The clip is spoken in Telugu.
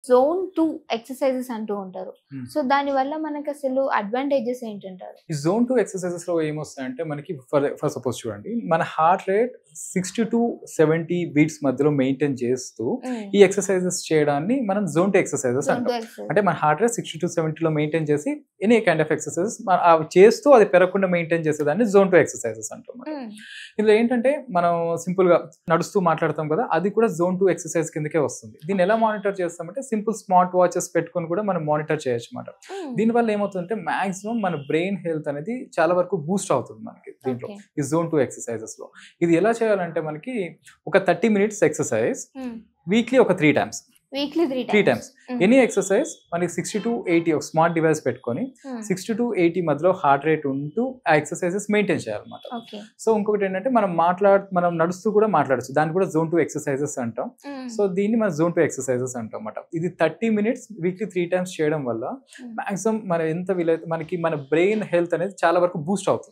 జోన్ 2 ఎక్సర్‌సైజెస్ అంటూ ఉంటారు. హ్మ్. సో, దానివల్ల మనకసలు అడ్వాంటేజెస్ ఏంటంటారు? ఈ జోన్ 2 ఎక్సర్‌సైజెస్‌లో ఏమొస్తాయంటే మనకి ఫర్ సపోజ్ చూడండి. మన హార్ట్ రేట్ 60-70 బీట్స్ మధ్యలో మెయింటైన్ చేస్తూ హ్మ్. ఈ ఎక్సర్‌సైజెస్ చేయడాన్ని మనం జోన్ 2 ఎక్సర్‌సైజెస్ జోన్ 2 అంటాం. ఎక్సర్‌సైజ్. అంటే మన హార్ట్ రేట్ 60-70లో మెయింటైన్ చేసి ఎనీ కైండ్ ఆఫ్ ఎక్సర్‌సైజెస్ అవి చేస్తూ అది పెరగకుండా మెయింటైన్ చేసేదాన్ని జోన్ 2 ఎక్సర్‌సైజెస్ అంటాం. హ్మ్. ఇందులో ఏంటంటే మనం సింపుల్‌గా నడుస్తూ మాట్లాడతాం కదా! అది కూడా జోన్ 2 ఎక్సర్‌సైజ్ కిందకే వస్తుంది. దీన్ని ఎలా మానిటర్ చేస్తామంటే సింపుల్ స్మార్ట్ వాచెస్ పెట్టుకొని కూడా మనం మానిటర్ చేయొచ్చన్నమాట. హ్మ్. దీనివల్ల ఏమవుతుందంటే మాక్సిమం మన బ్రెయిన్ హెల్త్ అనేది చాలా వరకు బూస్ట్ అవుతుంది మనకి దీంట్లో. ఓకే. ఈ జోన్ 2 ఎక్సర్‌సైజెస్‌లో. ఇది ఎలా చేయాలంటే మనకి ఒక 30 మినిట్స్ ఎక్సర్‌సైజ్ హ్మ్. వీక్లీ ఒక 3 టైమ్స్. Weekly 3 3 times. టైమ్స్. హ్మ్. ఎనీ ఎక్సర్‌సైజ్ మనకి 60-80 ఒక స్మార్ట్ డివైస్ పెట్టుకొని హ్మ్. 60-80 మధ్యలో హార్ట్ రేట్ ఉంటూ ఆ ఎక్సర్‌సైజెస్ మెయింటైన్ చేయాలన్నమాట. ఓకే. సో, ఇంకొకటేంటంటే మనం నడుస్తూ కూడా మాట్లాడొచ్చు. దాన్ని కూడా జోన్ 2 ఎక్సర్‌సైజెస్ అంటాం. హ్మ్. సో, దీన్ని మనం జోన్ 2 ఎక్సర్‌సైజెస్ అంటామన్నమాట. ఇది 30 మినిట్స్ వీక్లీ 3 టైమ్స్ చేయడం వల్ల హ్మ్. మాక్సిమం మన ఎంత వీలైతే మనకి మన బ్రెయిన్ హెల్త్ అనేది చాలా వరకు బూస్ట్ అవుతుంది.